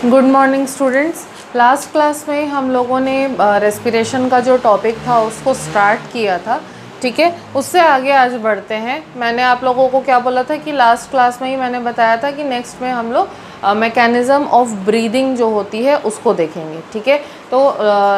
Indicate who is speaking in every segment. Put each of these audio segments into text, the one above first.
Speaker 1: Good morning students. Last class में हम लोगों ने रेस्पिरेशन का जो टॉपिक था उसको स्टार्ट किया था, ठीक है। उससे आगे आज बढ़ते हैं। मैंने आप लोगों को क्या बोला था कि लास्ट क्लास में ही मैंने बताया था कि नेक्स्ट में हम लोग मैकेनिज़्म ऑफ ब्रीदिंग जो होती है उसको देखेंगे, ठीक है। तो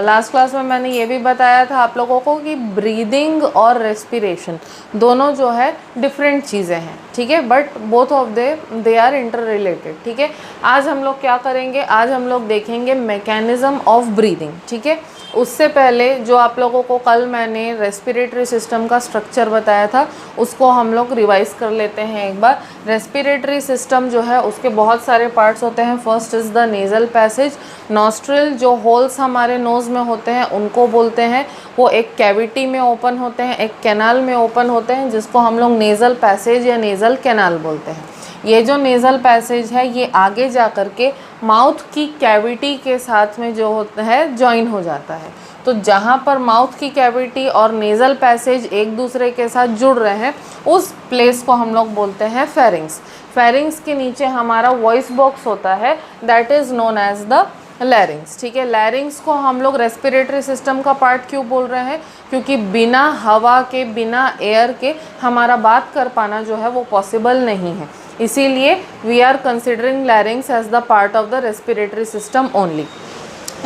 Speaker 1: लास्ट क्लास में मैंने ये भी बताया था आप लोगों को कि ब्रीदिंग और रेस्पिरेशन दोनों जो है डिफरेंट चीज़ें हैं, ठीक है, but both of they are inter related, ठीक है। आज हम लोग क्या करेंगे, आज हम लोग देखेंगे मैकेनिज़्म ऑफ ब्रीदिंग, ठीक है। उससे पहले जो आप लोगों को कल मैंने रेस्पिरेटरी सिस्टम का स्ट्रक्चर बताया था उसको हम लोग रिवाइज कर लेते हैं एक बार। रेस्पिरेटरी सिस्टम जो है उसके बहुत सारे पार्ट्स होते हैं। First is the nasal passage. Nostril जो होल्स हमारे नोज़ में होते हैं उनको बोलते हैं, वो एक कैविटी में ओपन होते हैं, एक कैनाल में ओपन होते हैं, जिसको हम लोग नेज़ल पैसेज या नेज़ल कैनाल बोलते हैं। ये जो नेज़ल पैसेज है ये आगे जा कर के माउथ की कैविटी के साथ में जो होता है जॉइन हो जाता है। तो जहाँ पर माउथ की कैविटी और नेज़ल पैसेज एक दूसरे के साथ जुड़ रहे हैं उस प्लेस को हम लोग बोलते हैं फेरिंग्स। फेरिंग्स के नीचे हमारा वॉइस बॉक्स होता है, that is known as the larynx, ठीक है। लैरिंग्स को हम लोग रेस्पिरेटरी सिस्टम का पार्ट क्यों बोल रहे हैं, क्योंकि बिना हवा के, बिना एयर के हमारा बात कर पाना जो है वो पॉसिबल नहीं है, इसीलिए we are considering larynx as the part of the respiratory system only.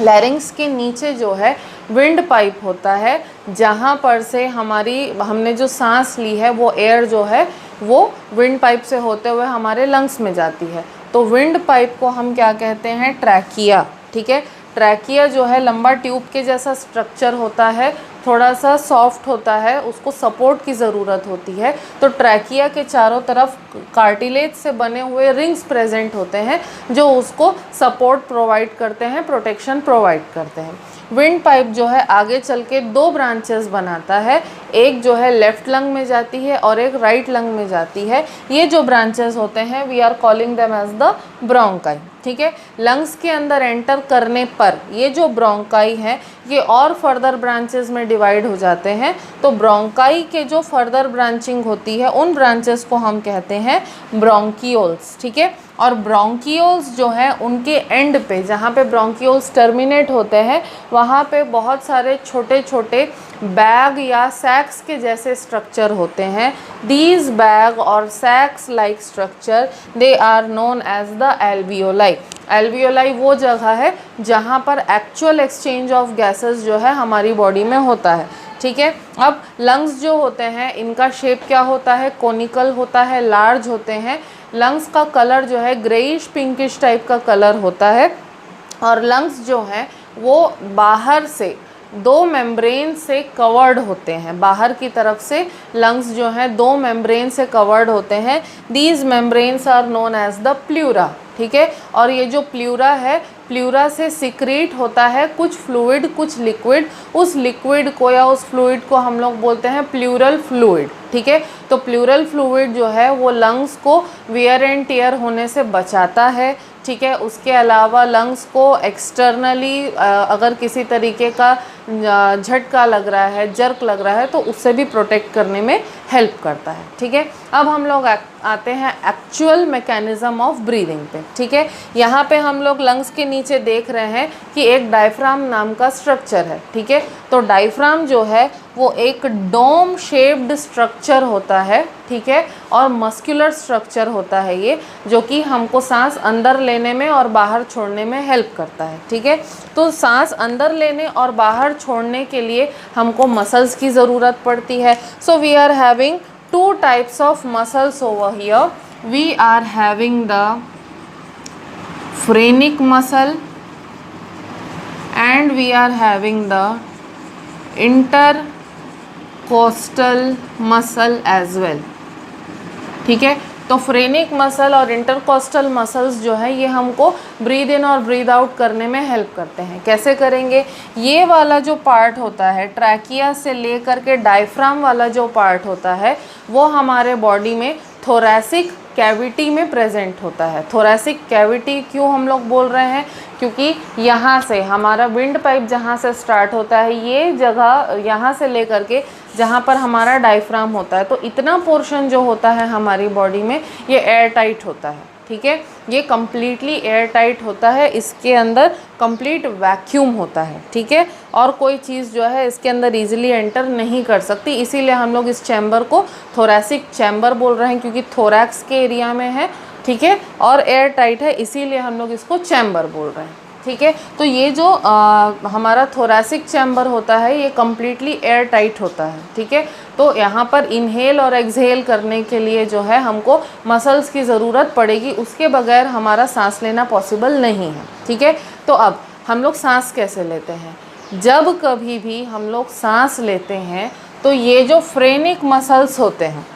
Speaker 1: Larynx के नीचे जो है विंड पाइप होता है, जहाँ पर से हमने जो सांस ली है वो एयर जो है वो विंड पाइप से होते हुए हमारे लंग्स में जाती है। तो विंड पाइप को हम क्या कहते हैं, ट्रैकिया, ठीक है। ट्रैकिया जो है लंबा ट्यूब के जैसा स्ट्रक्चर होता है, थोड़ा सा सॉफ्ट होता है, उसको सपोर्ट की ज़रूरत होती है। तो ट्रैकिया के चारों तरफ कार्टिलेज से बने हुए रिंग्स प्रेजेंट होते हैं जो उसको सपोर्ट प्रोवाइड करते हैं, प्रोटेक्शन प्रोवाइड करते हैं। विंड पाइप जो है आगे चल के दो ब्रांचेस बनाता है, एक जो है लेफ़्ट लंग में जाती है और एक राइट लंग में जाती है। ये जो ब्रांचेस होते हैं we are calling them as the bronchi, ठीक है। लंग्स के अंदर एंटर करने पर ये जो ब्रोंकाई है ये और फर्दर ब्रांचेस में डिवाइड हो जाते हैं। तो ब्रोंकाई के जो फर्दर ब्रांचिंग होती है उन ब्रांचेस को हम कहते हैं ब्रोंकियोल्स, ठीक है। और ब्रोंकियोल्स जो है उनके एंड पे, जहाँ पे ब्रोंकियोल्स टर्मिनेट होते हैं वहाँ पे बहुत सारे छोटे छोटे बैग या सैक्स के जैसे स्ट्रक्चर होते हैं। दीज बैग और sacs like structure they are known as the alveoli. Alveoli वो जगह है जहाँ पर एक्चुअल एक्सचेंज ऑफ गैसेस जो है हमारी बॉडी में होता है, ठीक है। अब लंग्स जो होते हैं इनका शेप क्या होता है, कोनिकल होता है, लार्ज होते हैं। लंग्स का कलर जो है ग्रेइश पिंकिश टाइप का कलर होता है। और लंग्स जो हैं वो बाहर से दो मेम्ब्रेन से कवर्ड होते हैं, बाहर की तरफ से लंग्स जो हैं दो मेम्ब्रेन से कवर्ड होते हैं। These membranes are known as the pleura, ठीक है। और ये जो प्लूरा है, प्लूरा से सिक्रीट होता है कुछ फ्लूइड, कुछ लिक्विड। उस लिक्विड को या उस फ्लूइड को हम लोग बोलते हैं प्लूरल फ्लूइड, ठीक है। तो प्लूरल फ्लूइड जो है वो लंग्स को वियर एंड टियर होने से बचाता है, ठीक है। उसके अलावा लंग्स को एक्सटर्नली अगर किसी तरीके का झटका लग रहा है, जर्क लग रहा है, तो उससे भी प्रोटेक्ट करने में हेल्प करता है, ठीक है। अब हम लोग आते हैं एक्चुअल मैकेनिज़्म ऑफ ब्रीदिंग पे, ठीक है। यहाँ पे हम लोग लंग्स के नीचे देख रहे हैं कि एक डायफ्राम नाम का स्ट्रक्चर है, ठीक है। तो डायफ्राम जो है वो एक डोम शेप्ड स्ट्रक्चर होता है, ठीक है, और मस्कुलर स्ट्रक्चर होता है ये, जो कि हमको सांस अंदर लेने में और बाहर छोड़ने में हेल्प करता है, ठीक है। तो सांस अंदर लेने और बाहर छोड़ने के लिए हमको मसल्स की ज़रूरत पड़ती है। So we are having two types of muscles over here. We are having the phrenic muscle and we are having the intercostal muscle as well, ठीक है। तो फ्रेनिक मसल और इंटरकोस्टल मसल्स जो है ये हमको ब्रीद इन और breathe out करने में हेल्प करते हैं। कैसे करेंगे, ये वाला जो पार्ट होता है ट्रैकिया से लेकर के डायफ्राम वाला जो पार्ट होता है वो हमारे बॉडी में थोरैसिक कैविटी में प्रेजेंट होता है। थोरैसिक कैविटी क्यों हम लोग बोल रहे हैं, क्योंकि यहाँ से हमारा विंड पाइप जहाँ से स्टार्ट होता है ये जगह, यहाँ से लेकर के जहाँ पर हमारा डायफ्राम होता है, तो इतना पोर्शन जो होता है हमारी बॉडी में ये एयर टाइट होता है, ठीक है। ये कम्प्लीटली एयर टाइट होता है, इसके अंदर कंप्लीट वैक्यूम होता है, ठीक है। और कोई चीज़ जो है इसके अंदर इजीली एंटर नहीं कर सकती, इसीलिए हम लोग इस चैम्बर को थोरैसिक चैम्बर बोल रहे हैं, क्योंकि थोरैक्स के एरिया में है, ठीक है, और एयर टाइट है, इसीलिए हम लोग इसको चैम्बर बोल रहे हैं, ठीक है। तो ये जो हमारा थोरैसिक चैम्बर होता है ये कम्प्लीटली एयर टाइट होता है, ठीक है। तो यहाँ पर इनहेल और एक्सहेल करने के लिए जो है हमको मसल्स की ज़रूरत पड़ेगी, उसके बगैर हमारा सांस लेना पॉसिबल नहीं है, ठीक है। तो अब हम लोग सांस कैसे लेते हैं? जब कभी भी हम लोग सांस लेते हैं तो ये जो फ्रेनिक मसल्स होते हैं,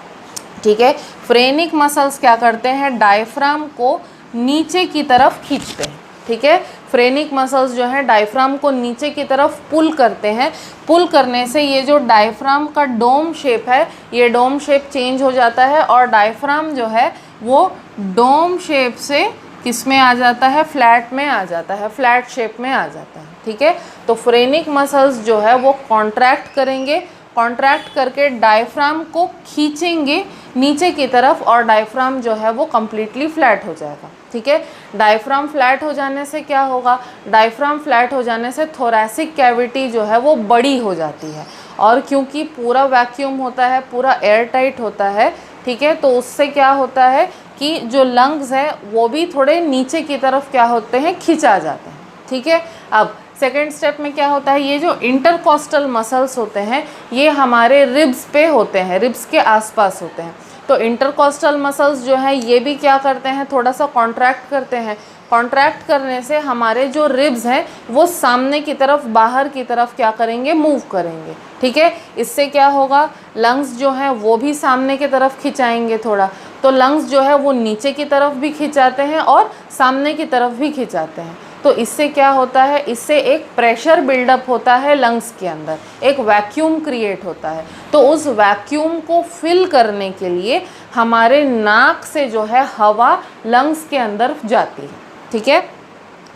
Speaker 1: ठीक है, फ्रेनिक मसल्स क्या करते हैं, डायफ्राम को नीचे की तरफ खींचते हैं, ठीक है। फ्रेनिक मसल्स जो है डायफ्राम को नीचे की तरफ पुल करते हैं। पुल करने से ये जो डायफ्राम का डोम शेप है, ये डोम शेप चेंज हो जाता है और डायफ्राम जो है वो डोम शेप से किस में आ जाता है, फ्लैट में आ जाता है, फ्लैट शेप में आ जाता है, ठीक है। तो फ्रेनिक मसल्स जो है वो कॉन्ट्रैक्ट करेंगे, कॉन्ट्रैक्ट करके डायफ्राम को खींचेंगे नीचे की तरफ और डायफ्राम जो है वो कम्प्लीटली फ्लैट हो जाएगा, ठीक है। डायफ्राम फ्लैट हो जाने से क्या होगा, डायफ्राम फ्लैट हो जाने से थोरैसिक कैविटी जो है वो बड़ी हो जाती है, और क्योंकि पूरा वैक्यूम होता है, पूरा एयर टाइट होता है, ठीक है, तो उससे क्या होता है कि जो लंग्स है वो भी थोड़े नीचे की तरफ क्या होते हैं, खिंचा जाते हैं, ठीक है। अब सेकेंड स्टेप में क्या होता है, ये जो इंटरकॉस्टल मसल्स होते हैं ये हमारे रिब्स पे होते हैं, रिब्स के आसपास होते हैं। तो इंटरकॉस्टल मसल्स जो है ये भी क्या करते हैं, थोड़ा सा कॉन्ट्रैक्ट करते हैं। कॉन्ट्रैक्ट करने से हमारे जो रिब्स हैं वो सामने की तरफ, बाहर की तरफ क्या करेंगे, मूव करेंगे, ठीक है। इससे क्या होगा, लंग्स जो हैं वो भी सामने की तरफ खिंचाएंगे थोड़ा, तो लंग्स जो है वो नीचे की तरफ भी खिंचाते हैं और सामने की तरफ भी खिंचाते हैं। तो इससे क्या होता है, इससे एक प्रेशर बिल्डअप होता है लंग्स के अंदर, एक वैक्यूम क्रिएट होता है। तो उस वैक्यूम को फिल करने के लिए हमारे नाक से जो है हवा लंग्स के अंदर जाती है, ठीक है।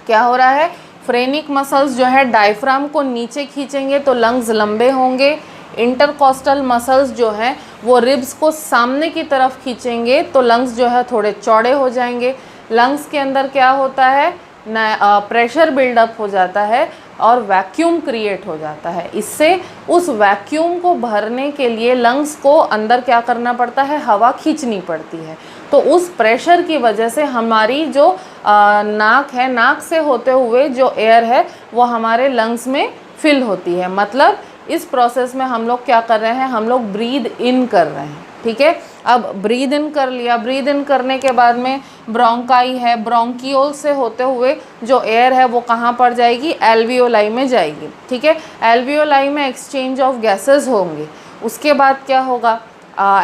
Speaker 1: क्या हो रहा है, फ्रेनिक मसल्स जो है डायफ्राम को नीचे खींचेंगे तो लंग्स लंबे होंगे। इंटरकॉस्टल मसल्स जो हैं वो रिब्स को सामने की तरफ खींचेंगे तो लंग्स जो है थोड़े चौड़े हो जाएंगे। लंग्स के अंदर क्या होता है, प्रेशर बिल्डअप हो जाता है और वैक्यूम क्रिएट हो जाता है। इससे उस वैक्यूम को भरने के लिए लंग्स को अंदर क्या करना पड़ता है, हवा खींचनी पड़ती है। तो उस प्रेशर की वजह से हमारी जो नाक है, नाक से होते हुए जो एयर है वो हमारे लंग्स में फिल होती है। मतलब इस प्रोसेस में हम लोग क्या कर रहे हैं, हम लोग ब्रीद इन कर रहे हैं, ठीक है। अब ब्रीद इन कर लिया, ब्रीद इन करने के बाद में ब्रोंकाई है, ब्रोंकियोल से होते हुए जो एयर है वो कहाँ पर जाएगी, एल्वियोलाई में जाएगी, ठीक है। एल्वियोलाई में एक्सचेंज ऑफ गैसेस होंगे। उसके बाद क्या होगा,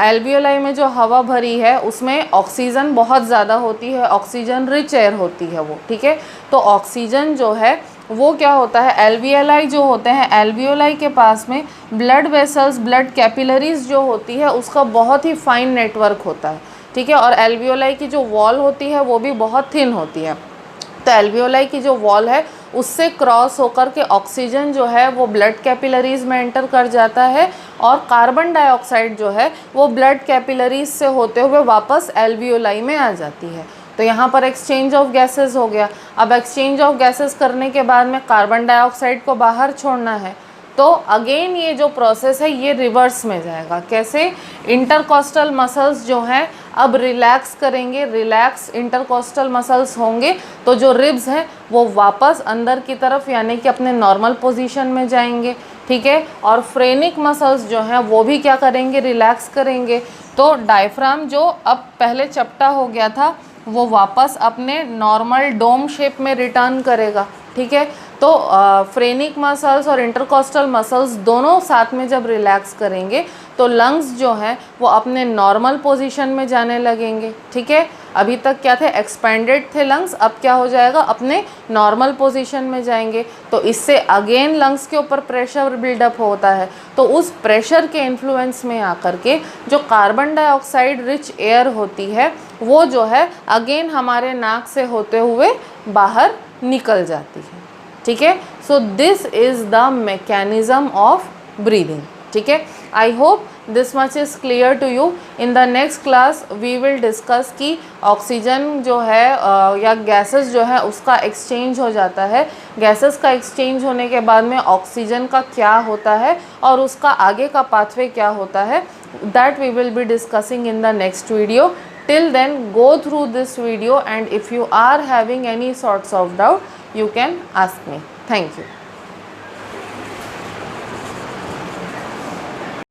Speaker 1: एल्वियोलाई में जो हवा भरी है उसमें ऑक्सीजन बहुत ज़्यादा होती है, ऑक्सीजन रिच एयर होती है वो, ठीक है। तो ऑक्सीजन जो है वो क्या होता है, एल्वियोलाई जो होते हैं, एल्वियोलाई के पास में ब्लड वेसल्स, ब्लड कैपिलरीज जो होती है उसका बहुत ही फाइन नेटवर्क होता है, ठीक है। और एल्वियोलाई की जो वॉल होती है वो भी बहुत थिन होती है। तो एल्वियोलाई की जो वॉल है उससे क्रॉस होकर के ऑक्सीजन जो है वो ब्लड कैपिलरीज में एंटर कर जाता है और कार्बन डाइऑक्साइड जो है वो ब्लड कैपिलरीज से होते हुए वापस एल्वियोलाई में आ जाती है। तो यहाँ पर एक्सचेंज ऑफ गैसेस हो गया। अब एक्सचेंज ऑफ गैसेस करने के बाद में कार्बन डाइऑक्साइड को बाहर छोड़ना है, तो अगेन ये जो प्रोसेस है ये रिवर्स में जाएगा। कैसे, इंटरकॉस्टल मसल्स जो हैं अब रिलैक्स करेंगे, रिलैक्स इंटरकॉस्टल मसल्स होंगे तो जो रिब्स हैं वो वापस अंदर की तरफ यानी कि अपने नॉर्मल पोजीशन में जाएंगे, ठीक है। और फ्रेनिक मसल्स जो हैं वो भी क्या करेंगे, रिलैक्स करेंगे। तो डायफ्राम जो अब पहले चपटा हो गया था वो वापस अपने नॉर्मल डोम शेप में रिटर्न करेगा, ठीक है। तो फ्रेनिक मसल्स और इंटरकॉस्टल मसल्स दोनों साथ में जब रिलैक्स करेंगे तो लंग्स जो हैं वो अपने नॉर्मल पोजीशन में जाने लगेंगे, ठीक है। अभी तक क्या थे, एक्सपेंडेड थे लंग्स, अब क्या हो जाएगा, अपने नॉर्मल पोजीशन में जाएंगे। तो इससे अगेन लंग्स के ऊपर प्रेशर बिल्डअप होता है। तो उस प्रेशर के इन्फ्लुएंस में आकर के जो कार्बन डाइऑक्साइड रिच एयर होती है वो जो है अगेन हमारे नाक से होते हुए बाहर निकल जाती है, ठीक है। So this is the mechanism of breathing, ठीक है। I hope this much is clear to you. In the next class we will discuss कि ऑक्सीजन जो है या गैसेस जो है उसका एक्सचेंज हो जाता है, गैसेस का एक्सचेंज होने के बाद में ऑक्सीजन का क्या होता है और उसका आगे का पाथवे क्या होता है, that we will be discussing in the next video. Till then, go through this video, and if you are having any sorts of doubt, you can ask me. Thank you.